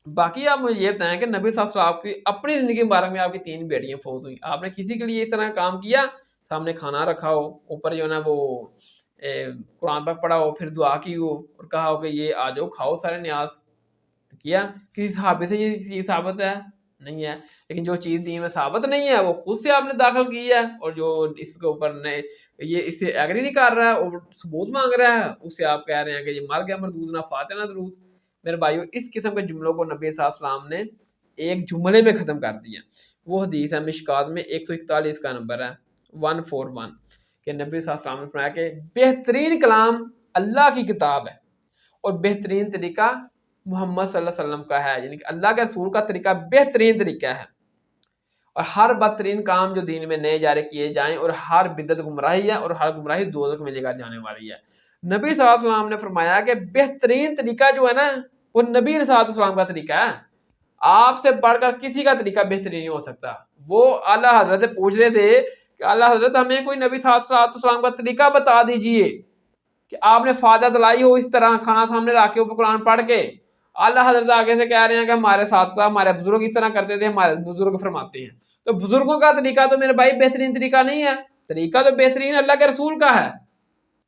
باقی آپ مجھے یہ بتائیں کہ نبی صلی اللہ علیہ وسلم کی اپنی زندگی مبارک میں آپ کی 3 بیٹیاں فوت ہوئی، آپ نے کسی کے لیے اس طرح کام کیا؟ سامنے کھانا رکھا ہو، اوپر جو ہے نا وہ قرآن پاک پڑھا ہو، پھر دعا کی ہو اور کہا ہو کہ یہ آ جاؤ کھاؤ سارے نیاز، کیا؟ کسی صحابی سے یہ چیز ثابت ہے؟ نہیں ہے۔ لیکن جو چیز دین میں ثابت نہیں ہے وہ خود سے آپ نے داخل کی ہے، اور جو اس کے اوپر یہ اس سے ایگری نہیں کر رہا ہے اور ثبوت مانگ رہا ہے، اس سے آپ کہہ رہے ہیں کہ یہ مر گیا مردود، نہ فاتح نہ درود۔ میرے بھائیو، اس قسم کے جملوں کو نبی صلی اللہ علیہ وسلم نے ایک جملے میں ختم کر دیا۔ وہ حدیث ہے مشکات میں 141 کا نمبر ہے 141 کہ نبی صلی اللہ علیہ وسلم نے فرمایا کہ بہترین کلام اللہ کی کتاب ہے اور بہترین طریقہ محمد صلی اللہ علیہ وسلم کا ہے، یعنی کہ اللہ کے رسول کا طریقہ بہترین طریقہ ہے، اور ہر بدترین کام جو دین میں نئے جاری کیے جائیں، اور ہر بدعت گمراہی ہے، اور ہر گمراہی دوزخ میں لے کر جانے والی ہے۔ نبی صلی اللہ علیہ وسلم نے فرمایا کہ بہترین طریقہ جو ہے نا وہ نبی صلی اللہ علیہ وسلم کا طریقہ ہے، آپ سے بڑھ کر کسی کا طریقہ بہترین نہیں ہو سکتا۔ وہ اعلیٰ حضرت سے پوچھ رہے تھے کہ اعلیٰ حضرت ہمیں کوئی نبی صلی اللہ علیہ وسلم کا طریقہ بتا دیجئے کہ آپ نے فاتحہ دلائی ہو اس طرح کھانا سامنے رکھ کے اوپر قرآن پڑھ کے۔ اعلیٰ حضرت آگے سے کہہ رہے ہیں کہ ہمارے ساتھ ساتھ ہمارے بزرگ اس طرح کرتے تھے، ہمارے بزرگ فرماتے ہیں۔ تو بزرگوں کا طریقہ تو میرے بھائی بہترین طریقہ نہیں ہے، طریقہ تو بہترین اللہ کے رسول کا ہے،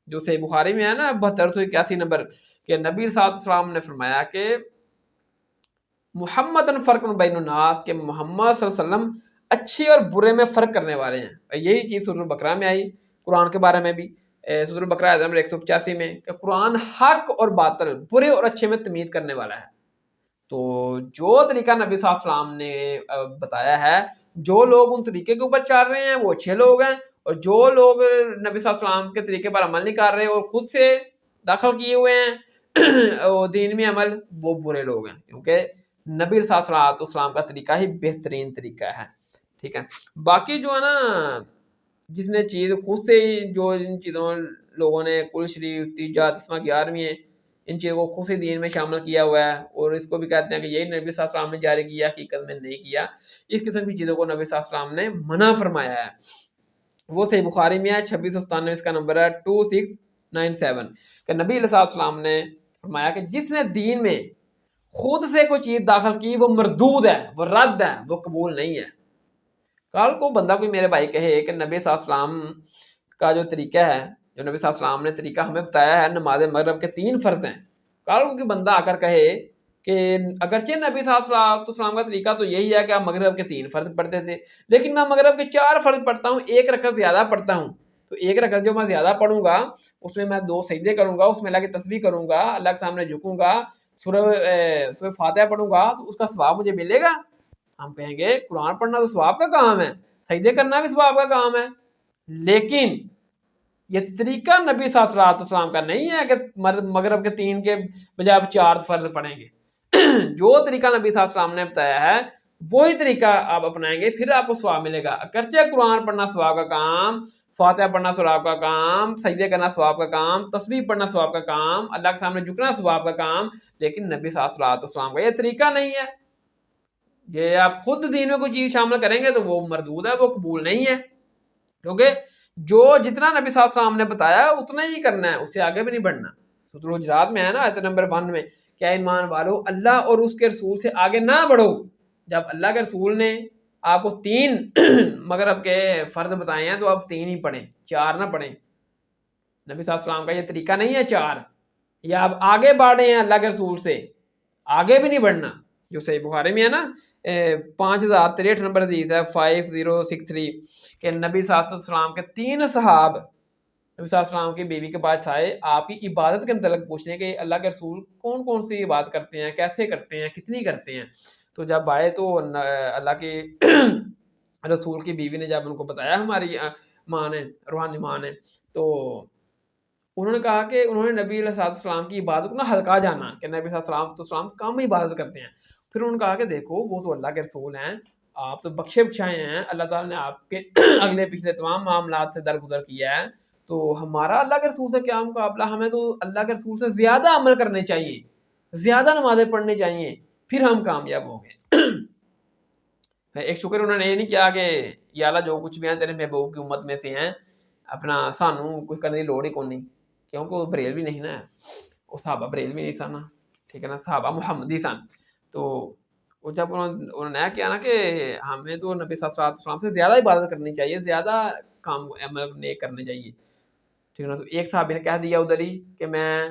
جو صحیح بخاری میں ہے نا 7281 نمبر کہ نبی صلی اللہ علیہ وسلم نے فرمایا کہ محمد فرق بین الناس، کہ محمد صلی اللہ علیہ وسلم اچھے اور برے میں فرق کرنے والے ہیں۔ یہی چیز سورۃ البقرہ میں آئی، قرآن کے بارے میں بھی سورۃ البقرہ آیت نمبر 185 میں کہ قرآن حق اور باطل، برے اور اچھے میں تمیز کرنے والا ہے۔ تو جو طریقہ نبی صلی اللہ علیہ وسلم نے بتایا ہے، جو لوگ ان طریقے کے اوپر چل رہے ہیں وہ اچھے لوگ ہیں، اور جو لوگ نبی صلی اللہ علیہ وسلم کے طریقے پر عمل نہیں کر رہے اور خود سے داخل کیے ہوئے ہیں دین میں عمل، وہ برے لوگ ہیں، کیونکہ نبی صلی اللہ علیہ وسلم کا طریقہ ہی بہترین طریقہ ہے۔ ٹھیک ہے، باقی جو ہے نا جس نے چیز خود سے ہی، جو ان چیزوں لوگوں نے کل شریف 3 11ویں ان چیزوں کو خود سے دین میں شامل کیا ہوا ہے، اور اس کو بھی کہتے ہیں کہ یہی نبی صلی اللہ علیہ وسلم نے جاری کیا، حقیقت میں نہیں کیا۔ اس قسم کی چیزوں کو نبی صلی اللہ علیہ وسلم نے منع فرمایا ہے۔ وہ صحیح بخاری میں ہے 2697 اس کا نمبر ہے 2697 کہ نبی علیہ السلام نے فرمایا کہ جس نے دین میں خود سے کوئی چیز داخل کی وہ مردود ہے، وہ رد ہے، وہ قبول نہیں ہے۔ کل کو بندہ کوئی میرے بھائی کہے کہ نبی صلی اللہ علیہ وسلم کا جو طریقہ ہے، جو نبی صلی اللہ علیہ وسلم نے طریقہ ہمیں بتایا ہے، نماز مغرب کے 3 فرض ہیں، کل کو کوئی بندہ آ کر کہے کہ اگرچہ نبی صلی اللہ علیہ وسلم کا طریقہ تو یہی ہے کہ آپ مغرب کے 3 فرض پڑھتے تھے، لیکن میں مغرب کے 4 فرض پڑھتا ہوں، 1 رکعت زیادہ پڑھتا ہوں، تو 1 رکعت جو میں زیادہ پڑھوں گا اس میں 2 سجدے کروں گا، اس میں اللہ کی تسبیح کروں گا، اللہ کے سامنے جھکوں گا، سورہ فاتحہ پڑھوں گا، تو اس کا ثواب مجھے ملے گا؟ ہم کہیں گے قرآن پڑھنا تو ثواب کا کام ہے، سجدے کرنا بھی ثواب کا کام ہے، لیکن یہ طریقہ نبی صلی اللہ علیہ وسلم کا نہیں ہے کہ مغرب کے 3 کے بجائے آپ 4 فرض پڑھیں گے۔ جو طریقہ نبی صلی اللہ علیہ وسلم نے بتایا ہے وہی طریقہ آپ اپنائیں گے، پھر آپ کو ثواب ملے گا۔ اگرچہ قرآن پڑھنا ثواب کا کام، فاتحہ پڑھنا ثواب کا کام، سجدے کرنا ثواب کا کام، تسبیح پڑھنا ثواب کا کام، اللہ کے سامنے جھکنا ثواب کا کام، لیکن نبی صلی اللہ علیہ وسلم کا یہ طریقہ نہیں ہے۔ یہ آپ خود دین میں کوئی چیز شامل کریں گے تو وہ مردود ہے، وہ قبول نہیں ہے، کیونکہ جو جتنا نبی صلی اللہ علیہ وسلم نے بتایا اتنا ہی کرنا ہے، اس سے آگے بھی نہیں بڑھنا۔ سورۃ الحجرات میں ہے نا آیت نمبر 1 میں، کیا ایمان والو اللہ اور اس کے رسول سے آگے نہ بڑھو۔ جب اللہ کے رسول نے آپ کو 3 مغرب کے فرض بتائے ہیں تو آپ 3 ہی پڑھیں، 4 نہ پڑھیں۔ نبی صلی اللہ علیہ وسلم کا یہ طریقہ نہیں ہے 4، یا آپ آگے بڑھ رہے ہیں اللہ کے رسول سے، آگے بھی نہیں بڑھنا۔ جو صحیح بخاری میں ہے نا 5063 نمبر حدیث ہے 5063 کہ نبی صلی اللہ علیہ وسلم کے 3 صحاب نبی صلی اللہ علیہ وسلم کی بیوی کے پاس آئے آپ کی عبادت کے متعلق پوچھنے کہ اللہ کے رسول کون کون سی عبادت کرتے ہیں، کیسے کرتے ہیں، کتنی کرتے ہیں۔ تو جب آئے تو اللہ کے رسول کی بیوی نے جب ان کو بتایا ہماری ماں نے، روحانی ماں نے، تو انہوں نے کہا کہ انہوں نے نبی علیہ السلام کی عبادت کو ہلکا جانا کہ نبی صلی اللہ علیہ وسلم کم عبادت کرتے ہیں۔ پھر انہوں نے کہا کہ دیکھو وہ تو اللہ کے رسول ہیں، آپ تو بخشے بچھائے ہیں، اللہ تعالیٰ نے آپ کے اگلے پچھلے تمام معاملات سے درگزر کیا ہے، تو ہمارا اللہ کے رسول سے کیا مقابلہ، ہمیں تو اللہ کے رسول سے زیادہ عمل کرنے چاہیے، زیادہ نمازیں پڑھنی چاہیے، پھر ہم کامیاب ہوں گے۔ ایک شکر انہوں نے یہ نہیں کیا کہ یا اللہ جو کچھ بھی ہیں تیرے محبوب کی امت میں سے ہیں، اپنا سانوں کچھ کرنے کی لوڑ ہی کون نہیں، کیونکہ وہ بریلوی نہیں نا، وہ صحابہ بریلوی نہیں سن، ٹھیک ہے نا، صحابہ محمدی سن۔ تو وہ جب انہوں نے کیا نا کہ ہمیں تو نبی صلی اللہ علیہ وسلم سے زیادہ عبادت کرنی چاہیے، زیادہ کام عمل نیک کرنے چاہیے، ٹھیک ہے نا. تو ایک صحابی نے کہہ دیا ادھر ہی کہ میں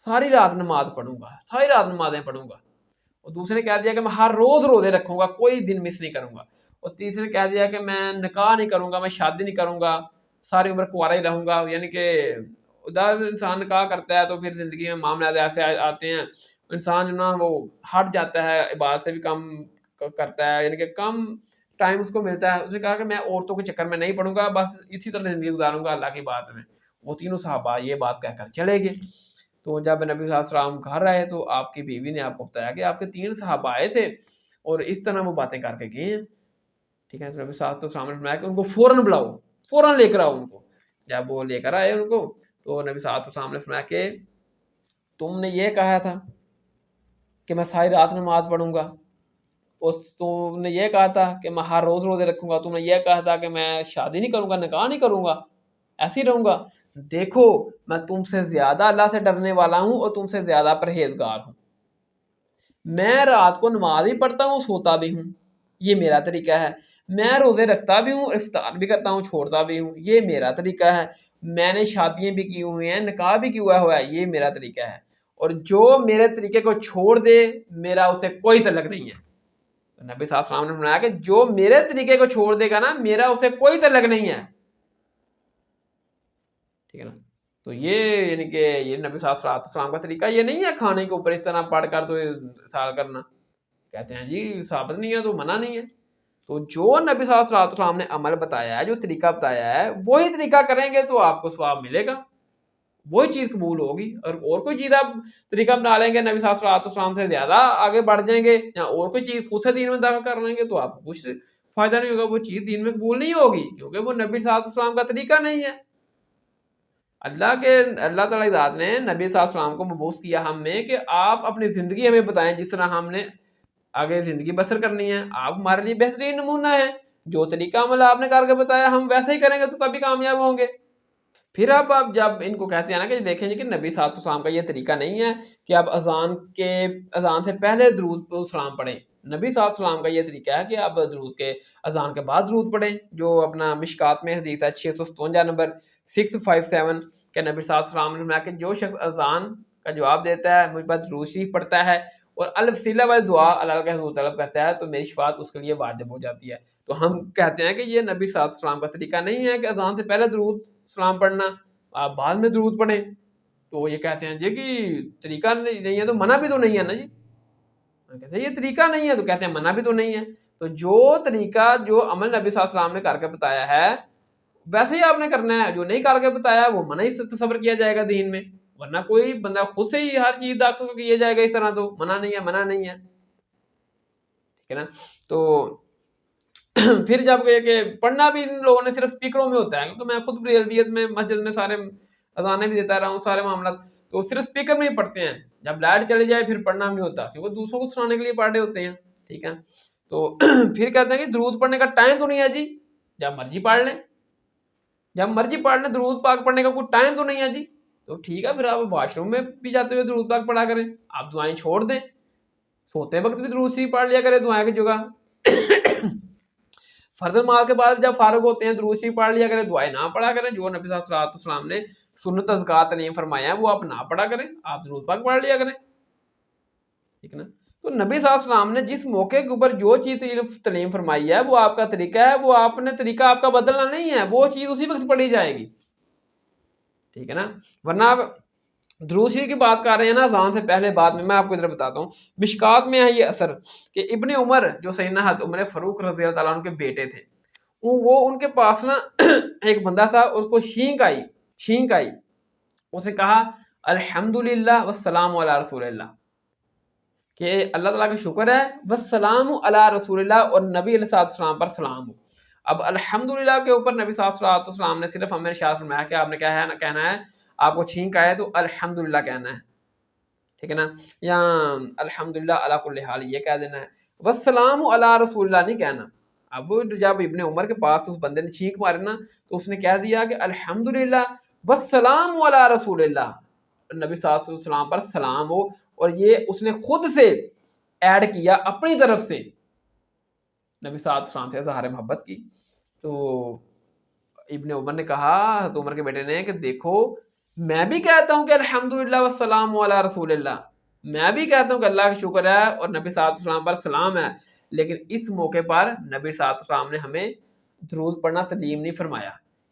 ساری رات نماز پڑھوں گا، ساری رات نمازیں پڑھوں گا. اور دوسرے نے کہہ دیا کہ میں ہر روز روزے رکھوں گا، کوئی دن مس نہیں کروں گا. اور تیسرے نے کہہ دیا کہ میں نکاح نہیں کروں گا، میں شادی نہیں کروں گا، ساری عمر کنوارا ہی رہوں گا. یعنی کہ ادھر انسان نکاح کرتا ہے تو پھر زندگی میں معاملات ایسے آتے ہیں، انسان جو نا وہ ہٹ جاتا ہے، عبادت سے بھی کم کرتا ہے، یعنی کہ کم ٹائم اس کو ملتا ہے. اس نے کہا کہ میں عورتوں کے چکر میں نہیں پڑوں گا، بس اسی طرح زندگی گزاروں گا اللہ کی بات میں. وہ تینوں صحابہ یہ بات کہہ کر چلے گئے. تو جب نبی صلی اللہ علیہ وسلم گھر آئے تو آپ کی بیوی نے آپ کو بتایا کہ آپ کے 3 صحابہ آئے تھے اور اس طرح وہ باتیں کر کے گئے ہیں. ٹھیک ہے. تو نبی صلی اللہ علیہ وسلم نے فرمایا کہ ان کو فوراً بلاؤ، فوراً لے کر آؤ ان کو. جب وہ لے کر آئے ان کو تو نبی صلی اللہ علیہ وسلم نے فرمایا کہ تم نے یہ کہا تھا کہ میں ساری رات نماز پڑھوں گا، تم نے یہ کہا تھا کہ میں ہر روز روزے رکھوں گا، تم نے یہ کہا تھا کہ میں شادی نہیں کروں گا، نکاح نہیں کروں گا، ایسے ہی رہوں گا. دیکھو میں تم سے زیادہ اللہ سے ڈرنے والا ہوں اور تم سے زیادہ پرہیزگار ہوں. میں رات کو نماز بھی پڑھتا ہوں، سوتا بھی ہوں، یہ میرا طریقہ ہے. میں روزے رکھتا بھی ہوں، افطار بھی کرتا ہوں، چھوڑتا بھی ہوں، یہ میرا طریقہ ہے. میں نے شادیاں بھی کی ہوئی ہیں، نکاح بھی کیا ہوا ہے، یہ میرا طریقہ ہے. اور جو میرے طریقے کو چھوڑ دے میرا اسے کوئی تعلق نہیں ہے. نبی صلی اللہ علیہ وسلم نے فرمایا کہ جو میرے طریقے کو چھوڑ دے گا نا میرا اسے کوئی تعلق نہیں ہے. ٹھیک ہے نا. تو یہ یعنی کہ یہ نبی صلی اللہ علیہ وسلم کا طریقہ یہ نہیں ہے کھانے کے اوپر اس طرح پڑھ کر تو سال کرنا. کہتے ہیں جی ثابت نہیں ہے تو منع نہیں ہے. تو جو نبی صلی اللہ علیہ وسلم نے عمل بتایا ہے، جو طریقہ بتایا ہے، وہی طریقہ کریں گے تو آپ کو ثواب ملے گا، وہی چیز قبول ہوگی. اور کوئی چیز آپ طریقہ بنا لیں گے نبی صلی اللہ علیہ وسلم سے زیادہ آگے بڑھ جائیں گے یا اور کوئی چیز خود سے دین میں داخل کر لیں گے تو آپ کو کچھ فائدہ نہیں ہوگا، وہ چیز دین میں قبول نہیں ہوگی کیونکہ وہ نبی صلی اللہ علیہ وسلم کا طریقہ نہیں ہے. اللہ تعالیٰ کی ذات نے نبی صلی اللہ علیہ وسلم کو مبعوث کیا ہم میں کہ آپ اپنی زندگی ہمیں بتائیں جس طرح ہم نے آگے زندگی بسر کرنی ہے. آپ ہمارے لیے بہترین نمونہ ہے، جو طریقہ عمل آپ نے کر کے بتایا ہم ویسے ہی کریں گے تو تبھی کامیاب ہوں گے. پھر آپ جب ان کو کہتے ہیں نا کہ دیکھیں جی کہ نبی صلی اللہ علیہ وسلم کا یہ طریقہ نہیں ہے کہ آپ اذان سے پہلے درود و سلام پڑھیں. نبی صلی اللہ علیہ وسلم کا یہ طریقہ ہے کہ آپ درود کے اذان کے بعد درود پڑھیں، جو اپنا مشکات میں حدیث ہے 657 نمبر 657 کہ نبی صلی اللہ علیہ وسلم نے فرمایا کہ جو شخص اذان کا جواب دیتا ہے، مجھ پر درود شریف پڑھتا ہے اور الوسیلہ والی دعا اللہ کے حضور طلب کرتا ہے تو میری شفاعت اس کے لیے واجب ہو جاتی ہے. تو ہم کہتے ہیں کہ یہ نبی صلی اللہ علیہ وسلم کا طریقہ نہیں ہے کہ اذان سے پہلے درود سلام پڑھنا آپ بعد میں درود پڑھیں. تو یہ کہتے ہیں جی کہ طریقہ نہیں ہے تو منع بھی تو نہیں ہے نا جی. کہتے ہیں یہ طریقہ نہیں ہے تو کہتے ہیں منع بھی تو نہیں ہے. تو جو طریقہ جو عمل نبی صلی اللہ علیہ وسلم نے کر کے بتایا ہے ویسے ہی آپ نے کرنا ہے، جو نہیں کر کے بتایا وہ منع ہی تصور کیا جائے گا دین میں، ورنہ کوئی بندہ خود سے ہی ہر چیز داخل کیا جائے گا اس طرح تو منع نہیں ہے، منع نہیں ہے. ٹھیک ہے نا. تو پھر جب کہ پڑھنا بھی ان لوگوں نے صرف اسپیکروں میں ہوتا ہے، کیونکہ میں خود ریلویت میں مسجد میں سارے اذانیں بھی دیتا رہا ہوں، سارے معاملات تو صرف اسپیکر میں ہی پڑھتے ہیں. جب لائٹ چلی جائے پھر پڑھنا نہیں ہوتا کیونکہ دوسروں کو سنانے کے لیے پڑھ رہے ہوتے ہیں. ٹھیک ہے. تو پھر کہتے ہیں کہ درود پڑھنے کا ٹائم تو نہیں ہے جی، جب مرضی پڑھ لیں، جب مرضی پڑھ لیں، درود پاک پڑھنے کا کوئی ٹائم تو نہیں ہے جی. تو ٹھیک ہے، پھر آپ واش روم میں بھی جاتے ہوئے درود پاک پڑھا کریں، آپ دعائیں چھوڑ دیں، سوتے وقت بھی درود شریف پڑھ لیا کریں دعائیں کی جگہ. فرض نماز کے بعد جب فارغ ہوتے ہیں درود شریف پڑھ لیا کریں، دعائیں نہ پڑھا کریں. جو نبی صلی اللہ علیہ وسلم نے سنت اذکار تعلیم فرمایا ہے وہ آپ نہ پڑھا کریں، آپ درود پاک پڑھ لیا کریں. ٹھیک ہے نا. تو نبی صلی اللہ علیہ وسلم نے جس موقع کے اوپر جو چیز تعلیم فرمائی ہے وہ آپ کا طریقہ ہے، وہ آپ نے طریقہ آپ کا بدلنا نہیں ہے، وہ چیز اسی وقت پڑھی جائے گی. ٹھیک ہے نا. ورنہ آپ درود شریف کی بات کر رہے ہیں نا اذان سے پہلے بعد میں آپ کو ادھر بتاتا ہوں. مشکات میں ہے یہ اثر کہ ابن عمر جو سیدنا حضرت عمر فاروق رضی اللہ تعالیٰ عنہ کے بیٹے تھے، وہ ان کے پاس نا ایک بندہ تھا، اس کو چھینک آئی. اس نے کہا الحمدللہ والسلام علی رسول اللہ، کہ اللہ تعالیٰ کا شکر ہے، والسلام علی رسول اللہ، اور نبی علیہ السلام پر سلام ہو. اب الحمدللہ کے اوپر نبی صلی اللہ علیہ وسلم نے صرف ہمیں ارشاد فرمایا کہ آپ نے کہنا ہے آپ کو چھینک آئے تو الحمدللہ کہنا ہے. ٹھیک ہے نا. یا الحمدللہ علی کل حال یہ کہہ دینا ہے، والسلام علی رسول اللہ نہیں کہنا. اب جب ابن عمر کے پاس اس بندے نے چھینک مارے نا تو اس نے کہہ دیا کہ الحمدللہ والسلام علی رسول اللہ، نبی صلی اللہ علیہ وسلم پر سلام ہو. اور یہ اس نے خود سے ایڈ کیا اپنی طرف سے نبی صلی اللہ علیہ وسلم سے اظہار محبت کی. تو ابن عمر نے کہا حضرت عمر کے بیٹے نے کہ دیکھو میں بھی کہتا ہوں کہ الحمدللہ والسلام علی رسول اللہ, میں بھی کہتا ہوں کہ اللہ کا شکر ہے اور نبی صلی اللہ علیہ وسلم پر سلام ہے, لیکن اس موقع پر نبی صلی اللہ علیہ وسلم نے ہمیں درود پڑھنا تعلیم نہیں فرمایا.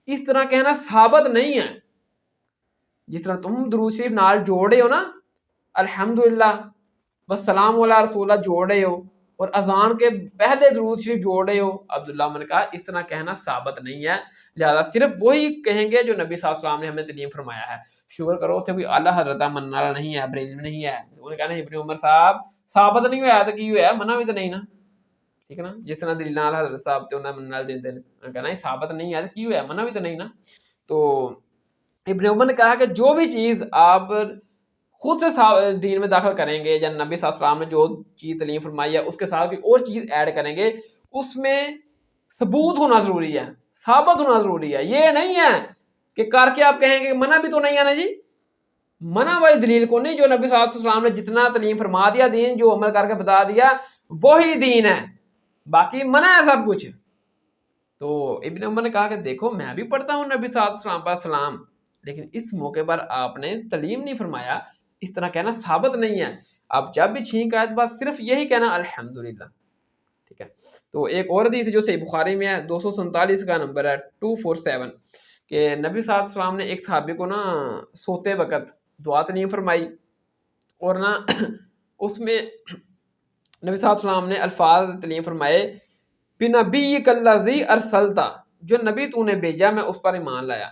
اس طرح کہنا ثابت نہیں ہے. جس طرح تم درود شریف نال جوڑ رہے ہو نا, الحمدللہ والسلام علی رسول اللہ جوڑ رہے ہو, اور اذان کے پہلے درود شریف جوڑ رہے ہو, عبداللہ نے کہا اس طرح کہنا ثابت نہیں ہے, لہذا صرف وہی کہیں گے جو نبی صلی اللہ علیہ وسلم نے ہمیں تعلیم فرمایا ہے. شکر کرو تھے کوئی اعلیٰ حضرت منع والا نہیں ہے, بریلوی میں نہیں ہے. انہوں نے کہا نہیں ابن عمر صاحب ثابت نہیں ہوا تو کی ہوا, منع بھی تو نہیں نا, ٹھیک ہے نا. جس طرح دلیل حضرت صاحب تے انہاں منع دیندے نے, کہنا ثابت نہیں ہے تو کی ہوا, منع بھی تو نہیں نا. تو ابن عمر نے کہا کہ جو بھی چیز آپ خود سے دین میں داخل کریں گے, یا نبی صلی اللہ علیہ وسلم نے جو چیز تعلیم فرمائی ہے اس کے ساتھ کوئی اور چیز ایڈ کریں گے, اس میں ثبوت ہونا ضروری ہے, ثابت ہونا ضروری ہے. یہ نہیں ہے کہ کر کے آپ کہیں گے منع بھی تو نہیں ہے نا جی, منع والی دلیل کو نہیں. جو نبی صلی اللہ علیہ وسلم نے جتنا تعلیم فرما دیا دین, جو عمل کر کے بتا دیا وہی دین ہے, باقی منع ہے سب کچھ. تو ابن عمر نے کہا کہ دیکھو میں بھی پڑھتا ہوں نبی صلی اللہ علیہ وسلم پر سلام, لیکن اس موقع پر آپ نے تعلیم نہیں فرمایا, اس طرح کہنا ثابت نہیں ہے. آپ جب بھی چھینک آئے تو بات صرف یہی کہنا الحمدللہ, ٹھیک ہے. تو ایک اور حدیث جو صحیح بخاری میں ہے 247 کا نمبر ہے 247, کہ نبی صلی اللہ علیہ وسلم نے ایک صحابی کو نا سوتے وقت دعا تعلیم فرمائی, اور نا اس میں نبی صلی اللہ علیہ وسلم نے الفاظ تعلیم فرمائے بنبیک الذی ارسلتا, جو نبی تو نے بھیجا میں اس پر ایمان لایا.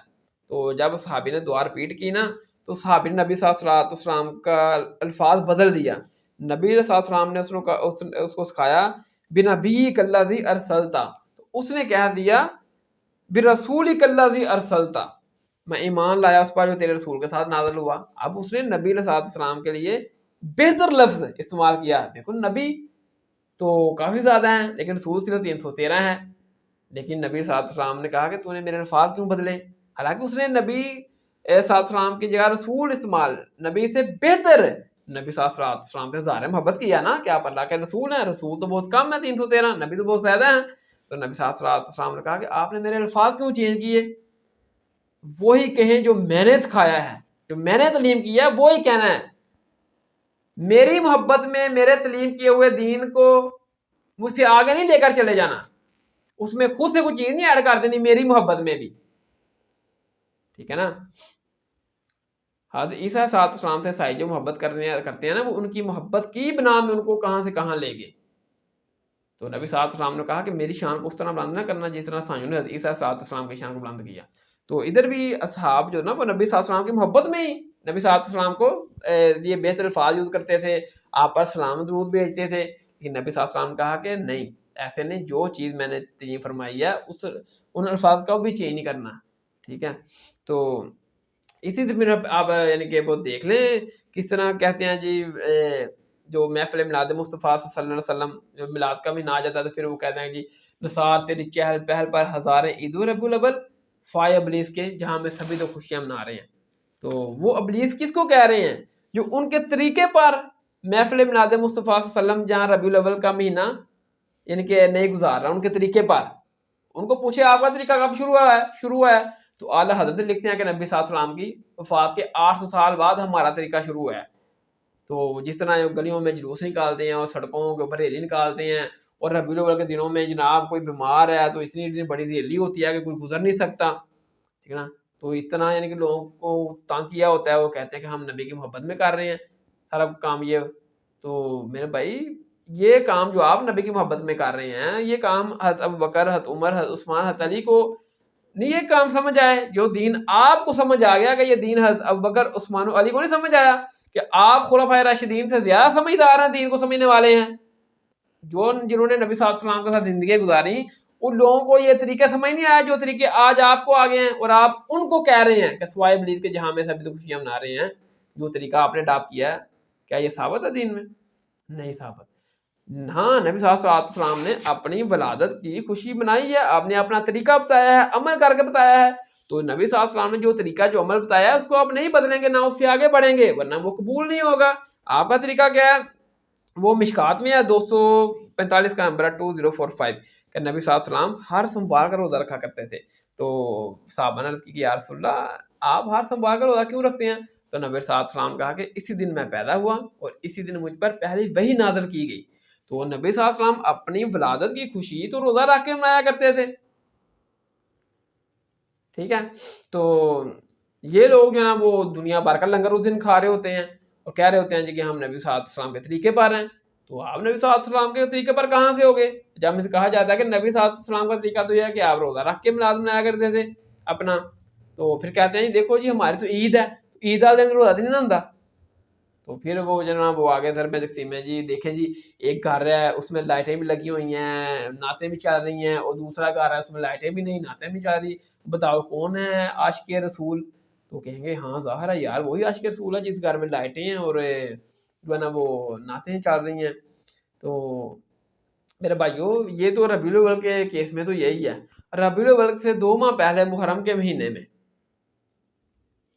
تو جب صحابی نے دعا ریپیٹ کی نا, تو صحابی نے نبی صلی اللہ علیہ وسلم کا الفاظ بدل دیا. نبی صلی اللہ علیہ وسلم نے اس کو سکھایا بنبیک الذی ارسلتا, تو اس نے کہہ دیا برسولک الذی ارسلتا, میں ایمان لایا اس پر جو تیرے رسول کے ساتھ نازل ہوا. اب اس نے نبی صلی اللہ علیہ وسلم کے لیے بہتر لفظ استعمال کیا. دیکھو نبی تو کافی زیادہ ہیں لیکن رسول صرف 313 ہے, لیکن نبی صلی اللہ علیہ وسلم نے کہا کہ تو نے میرے الفاظ کیوں بدلے, حالانکہ اس نے نبی صلی اللہ علیہ وسلم کی جگہ رسول استعمال, نبی سے بہتر نبی صلی اللہ علیہ وسلم پہ اظہار محبت کیا نا, کہ آپ اللہ کے رسول ہیں, رسول تو بہت کم ہے 313, نبی تو بہت زیادہ ہیں. تو نبی صلی اللہ علیہ وسلم نے کہا کہ آپ نے میرے الفاظ کیوں چینج کیے, وہی کہیں جو میں نے سکھایا ہے, جو میں نے تعلیم کیا ہے وہی کہنا ہے. میری محبت میں میرے تعلیم کیے ہوئے دین کو مجھ سے آگے نہیں لے کر چلے جانا, اس میں خود سے کوئی چیز نہیں ایڈ کر دینی میری محبت میں بھی, ٹھیک ہے نا. حضرت عیسیٰ علیہ السلام سے عیسائی جو محبت کرتے ہیں نا, وہ ان کی محبت کی بنا میں ان کو کہاں سے کہاں لے گئے. تو نبی صلی اللہ علیہ وسلم نے کہا کہ میری شان کو اس طرح بلند نہ کرنا جس طرح عیسائیوں نے عیسیٰ علیہ السلام کی شان کو بلند کیا. تو ادھر بھی اصحاب جو نا وہ نبی صلی اللہ علیہ وسلم کی محبت میں ہی نبی صلی اللہ علیہ وسلم کو یہ بہتر الفاظ یوز کرتے تھے, آپ پر سلام درود بھیجتے تھے, لیکن نبی صلی اللہ علیہ وسلم نے کہا کہ نہیں ایسے نہیں, جو چیز میں نے تعلیم فرمائی ہے ان الفاظ کا بھی چینج نہیں کرنا, ٹھیک ہے. تو اسی طرح آپ یعنی کہ وہ دیکھ لیں کس طرح کہتے ہیں جی, جو محفل میلاد مصطفیٰ صلی اللہ علیہ وسلم جو میلاد کا مہینہ آ جاتا ہے تو پھر وہ کہتے ہیں جی نثار تیری چہل پہل پر ہزاریں عید و ربیع الاول فائے ابلیس کے, جہاں میں سبھی تو خوشیاں منا رہے ہیں. تو وہ ابلیس کس کو کہہ رہے ہیں, جو ان کے طریقے پر محفل میلاد مصطفیٰ صلی اللہ علیہ وسلم جہاں ربیع الاول کا مہینہ یعنی کہ نہیں گزار رہا, ان کے طریقے پر. ان کو پوچھے آپ کا طریقہ کب شروع ہے, تو اعلیٰ حضرت لکھتے ہیں کہ نبی صلی اللہ علیہ وسلم کی وفات کے 800 سال بعد ہمارا طریقہ شروع ہے. تو جس طرح گلیوں میں جلوس نکالتے ہیں اور سڑکوں کے اوپر ریلی نکالتے ہیں, اور ربیع الاول کے دنوں میں جناب کوئی بیمار ہے تو اتنی بڑی ریلی ہوتی ہے کہ کوئی گزر نہیں سکتا, ٹھیک ہے نا. تو اس طرح یعنی کہ لوگوں کو تنگ کیا ہوتا ہے, وہ کہتے ہیں کہ ہم نبی کی محبت میں کر رہے ہیں سارا کام یہ. تو میرے بھائی یہ کام جو آپ نبی کی محبت میں کر رہے ہیں, یہ کام حضرت ابوبکر, حضرت عمر, حضرت عثمان, حضرت علی کو نہیں یہ کام سمجھ آئے. جو دین آپ کو سمجھ آ گیا کہ یہ دین حضرت ابوبکر, عثمان و علی کو نہیں سمجھ آیا, کہ آپ خلفائے راشدین سے زیادہ سمجھدار ہیں, دین کو سمجھنے والے ہیں. جنہوں نے نبی صلی اللہ علیہ وسلم کے ساتھ زندگی گزاری, ان لوگوں کو یہ طریقے سمجھ نہیں آیا جو طریقے آج آپ کو آگے ہیں, اور آپ ان کو کہہ رہے ہیں کہ سوائے ابلیس کے جہاں میں سبھی تو خوشیاں منا رہے ہیں. جو طریقہ آپ نے اڈاپٹ کیا ہے, کیا یہ ثابت ہے دین میں؟ نہیں ثابت. ہاں نبی صلی اللہ علیہ وسلم نے اپنی ولادت کی خوشی منائی ہے, آپ نے اپنا طریقہ بتایا ہے, عمل کر کے بتایا ہے. تو نبی صلی اللہ علیہ وسلم نے جو طریقہ جو عمل بتایا ہے اس کو آپ نہیں بدلیں گے, نہ اس سے آگے بڑھیں گے, ورنہ وہ قبول نہیں ہوگا. آپ کا طریقہ کیا ہے, وہ مشکات میں ہے 245 کا نمبر ہے 2045 کہ نبی صلی اللہ علیہ وسلم ہر سوموار کا روزہ رکھا کرتے تھے. تو صحابہ نے عرض کی کہ یا رسول اللہ آپ ہر سوموار کا روزہ کیوں رکھتے ہیں؟ تو نبی صلی اللہ علیہ وسلم کہا کہ اسی دن میں پیدا ہوا اور اسی دن مجھ پر پہلی وحی نازل کی گئی. تو نبی صلی اللہ علیہ وسلم اپنی ولادت کی خوشی تو روزہ رکھ کے منایا کرتے تھے. ٹھیک ہے. تو یہ لوگ جو ہے نا وہ دنیا بھر کا لنگر اس دن کھا رہے ہوتے ہیں اور کہہ رہے ہوتے ہیں جی کہ ہم نبی صلی اللہ علیہ وسلم کے طریقے پر ہیں. تو آپ نبی صلی اللہ علیہ وسلم کے طریقے پر کہاں سے ہو گئے؟ جب کہا جاتا ہے کہ نبی صلی اللہ علیہ وسلم کا طریقہ تو یہ ہے کہ آپ روزہ رکھ کے میلاد منایا کرتے تھے اپنا. تو پھر کہتے ہیں جی دیکھو جی ہماری تو عید ہے, عید والے دن روزہ نہیں ہوتا. تو پھر وہ جناب وہ آگے دھر میں تقسیم ہے جی دیکھیں جی ایک گھر ہے اس میں لائٹیں بھی لگی ہوئی ہیں نعتیں بھی چل رہی ہیں اور دوسرا گھر ہے اس میں لائٹیں بھی نہیں نعتیں بھی چل رہی, بتاؤ کون ہے عاشق رسول؟ تو کہیں گے ہاں ظاہر ہے یار وہی عاشق رسول ہے جس گھر میں لائٹیں ہیں اور جو ہے نا وہ نعتیں چل رہی ہیں. تو میرے بھائیو یہ تو ربیع الاول کے کیس میں تو یہی ہے. ربیع الاول سے 2 ماہ پہلے محرم کے مہینے میں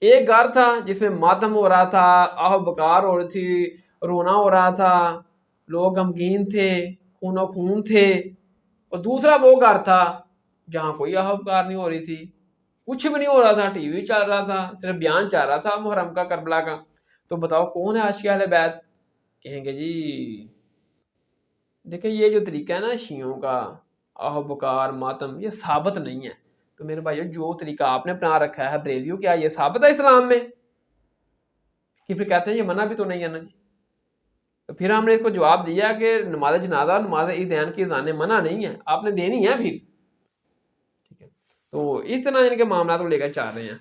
ایک گھر تھا جس میں ماتم ہو رہا تھا, آہ بکار ہو رہی تھی, رونا ہو رہا تھا, لوگ غمگین تھے, خون و خون تھے. اور دوسرا وہ گھر تھا جہاں کوئی آہ بکار نہیں ہو رہی تھی, کچھ بھی نہیں ہو رہا تھا, ٹی وی چل رہا تھا, صرف بیان چل رہا تھا محرم کا کربلا کا. تو بتاؤ کون ہے عاشق اہل بیت؟ کہیں گے جی دیکھیں یہ جو طریقہ ہے نا شیعوں کا آہ بکار ماتم یہ ثابت نہیں ہے. تو میرے بھائیو جو طریقہ آپ نے اپنا رکھا ہے بریلیوں کیا یہ ثابت ہے اسلام میں؟ کہ پھر کہتے ہیں یہ منع بھی تو نہیں ہے نا جی. تو پھر ہم نے اس کو جواب دیا کہ نماز جنازہ اور نماز عیدین کی اذانیں منع نہیں ہے, آپ نے دینی ہے پھر. ٹھیک ہے. تو اس طرح ان کے معاملات کو لے کر چاہ رہے ہیں.